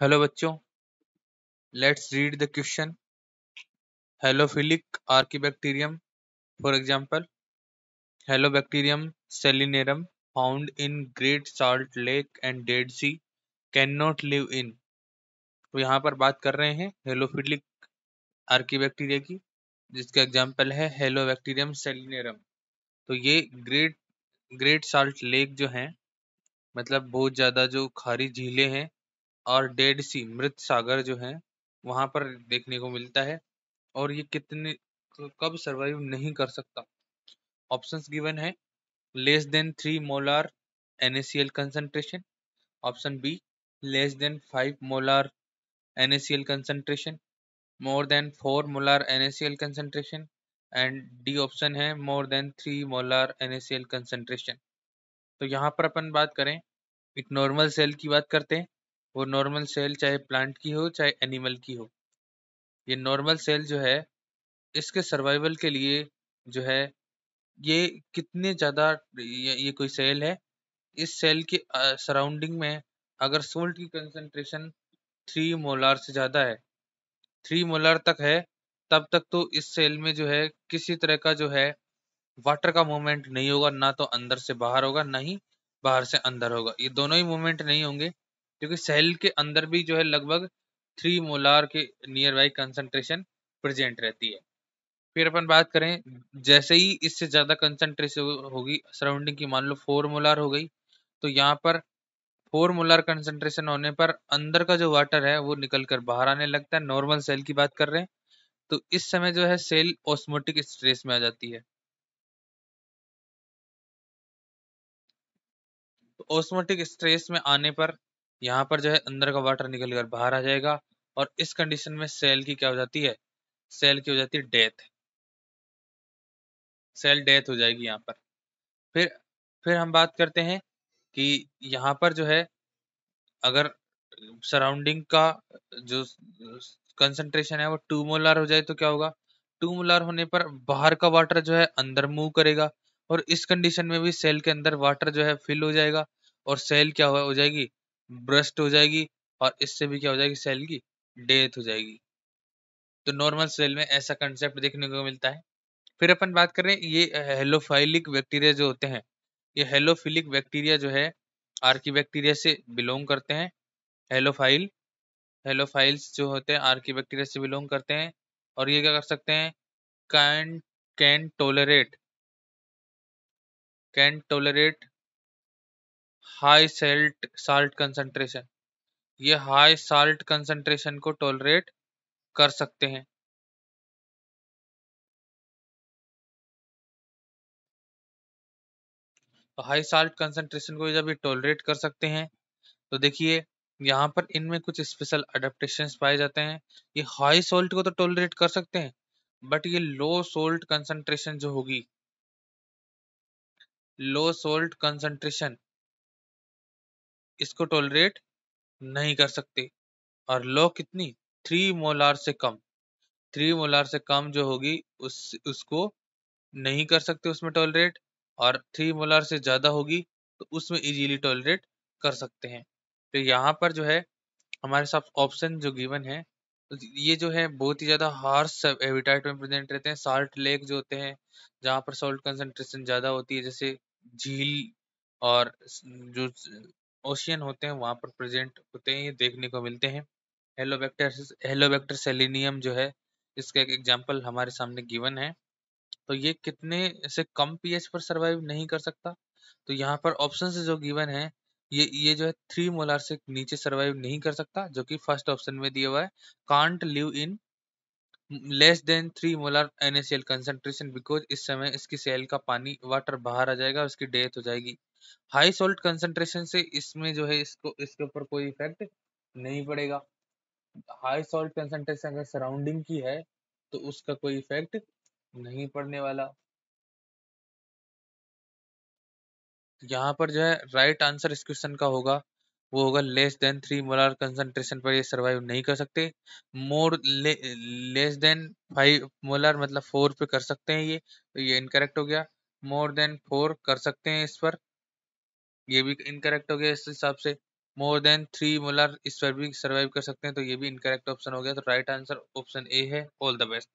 Hello बच्चों, let's read the question. Halophilic archaebacterium, for example, halobacterium salinarum found in great salt lake and dead sea can not live in. तो यहाँ पर बात कर रहे हैं हेलोफिलिक आर्कीबैक्टीरिया की, जिसका एग्जांपल है हेलोबैक्टीरियम सेलिनेरम. तो ये ग्रेट ग्रेट साल्ट लेक जो है, मतलब बहुत ज्यादा जो खारी झीलें हैं, और डेड सी मृत सागर जो है वहां पर देखने को मिलता है. और ये कितने कब सरवाइव नहीं कर सकता. ऑप्शंस गिवन है: less than 3 molar NaCl concentration, option B less than 5 molar NaCl concentration, more than 4 molar NaCl concentration, and D option है more than 3 molar NaCl concentration. तो यहाँ पर अपन बात करें, एक नॉर्मल सेल की बात करते हैं. वो नॉर्मल सेल चाहे प्लांट की हो चाहे एनिमल की हो, ये नॉर्मल सेल जो है, इसके सर्वाइवल के लिए जो है, ये कितने ज्यादा, ये कोई सेल है, इस सेल के सराउंडिंग में अगर सोल्ट की कंसंट्रेशन 3 मोलार से ज्यादा है, 3 मोलार तक है, तब तक तो इस सेल में जो है किसी तरह का जो है वाटर का मूवमेंट नहीं होगा. ना तो अंदर से बाहर होगा, ना ही बाहर से अंदर होगा. ये दोनों ही मूवमेंट नहीं होंगे, क्योंकि सेल के अंदर भी जो है लगभग 3 मोलार के नियर बाई कंसंट्रेशन प्रेजेंट रहती है. फिर अपन बात करें, जैसे ही इससे ज्यादा कंसंट्रेशन होगी सराउंडिंग की, मान लो 4 मोलार हो गई, तो यहाँ पर 4 मोलार कंसंट्रेशन होने पर अंदर का जो वाटर है वो निकल कर बाहर आने लगता है. नॉर्मल सेल की बात कर रहे हैं, तो इस समय जो है सेल ऑस्मोटिक स्ट्रेस में आ जाती है. तो ऑस्मोटिक स्ट्रेस में आने पर यहाँ पर जो है अंदर का वाटर निकल कर बाहर आ जाएगा, और इस कंडीशन में सेल की क्या हो जाती है, सेल की हो जाती है डेथ. सेल डेथ हो जाएगी यहाँ पर. फिर फिर हम बात करते हैं कि यहाँ पर जो है, अगर सराउंडिंग का जो कंसंट्रेशन है वो 2 मोलार हो जाए तो क्या होगा, 2 मोलार होने पर बाहर का वाटर जो है अंदर मूव करेगा, और इस कंडीशन में भी सेल के अंदर वाटर जो है फिल हो जाएगा, और सेल क्या हो जाएगी, ब्रस्ट हो जाएगी, और इससे भी क्या हो जाएगी, सेल की डेथ हो जाएगी. तो नॉर्मल सेल में ऐसा कंसेप्ट देखने को मिलता है. फिर अपन बात करें, ये हेलोफाइलिक बैक्टीरिया जो होते हैं, ये हेलोफिलिक बैक्टीरिया जो है आर्की बैक्टीरिया से बिलोंग करते हैं. हेलोफाइल हेलोफाइल्स जो होते हैं आर्की बैक्टीरिया से बिलोंग करते हैं, और ये क्या कर सकते हैं, can can tolerate can tolerate high salt concentration. ये हाई साल्ट कंसंट्रेशन को टोलरेट कर सकते हैं. तो हाई साल्ट कंसंट्रेशन को जब ये टोलरेट कर सकते हैं, तो देखिए यहाँ पर इनमें कुछ स्पेशल अडेप्टेशंस पाए जाते हैं. ये हाई सॉल्ट को तो टोलरेट कर सकते हैं, बट ये लो सोल्ट कंसंट्रेशन जो होगी, लो सोल्ट कंसंट्रेशन, इसको टोलरेट नहीं कर सकते. और लो कितनी, 3 मोलार से कम, 3 मोलार से कम जो होगी उसको नहीं कर सकते उसमें टॉलरेट, और 3 मोलार से ज्यादा होगी तो उसमें इजीली टॉलरेट कर सकते हैं. तो यहाँ पर जो है हमारे साथ ऑप्शन जो गिवन है, तो ये जो है बहुत ही ज्यादा हार्श हैबिटेट में प्रेजेंट रहते हैं. साल्ट लेक जो होते हैं, जहाँ पर सॉल्ट कंसंट्रेशन ज्यादा होती है, जैसे झील और जो ओशियन होते हैं वहां पर प्रेजेंट होते हैं, ये देखने को मिलते हैं. हेलोबैक्टर सेलिनियम जो है, इसका एक एग्जांपल हमारे सामने गिवन है. तो ये कितने से कम पीएच पर सरवाइव नहीं कर सकता. तो यहाँ पर ऑप्शन से जो गिवन है, ये जो है 3 मोलार से नीचे सरवाइव नहीं कर सकता, जो कि फर्स्ट ऑप्शन में दिया हुआ है, can't live in less than 3 molar NaCl concentration, because इस समय इसकी सेल का पानी वाटर बाहर आ जाएगा, उसकी डेथ हो जाएगी. हाई सोल्ट कंसंट्रेशन से इसमें जो है इसके ऊपर कोई इफेक्ट नहीं पड़ेगा. हाई सॉल्ट कंसंट्रेशन अगर सराउंडिंग की है तो उसका कोई इफेक्ट नहीं पड़ने वाला. यहाँ पर जो है राइट आंसर इस क्वेश्चन का होगा, वो होगा लेस देन 3 मोलार कंसंट्रेशन पर ये सरवाइव नहीं कर सकते. मोर लेस देन 5 मोलार मतलब 4 पे कर सकते हैं ये, तो ये इनकरेक्ट हो गया. मोर देन 4 कर सकते हैं इस पर, ये भी इनकरेक्ट हो गया इस हिसाब से. मोर देन 3 मोलर स्पर्म भी सर्वाइव कर सकते हैं, तो ये भी इनकरेक्ट ऑप्शन हो गया। तो राइट आंसर ऑप्शन ए है। All the best.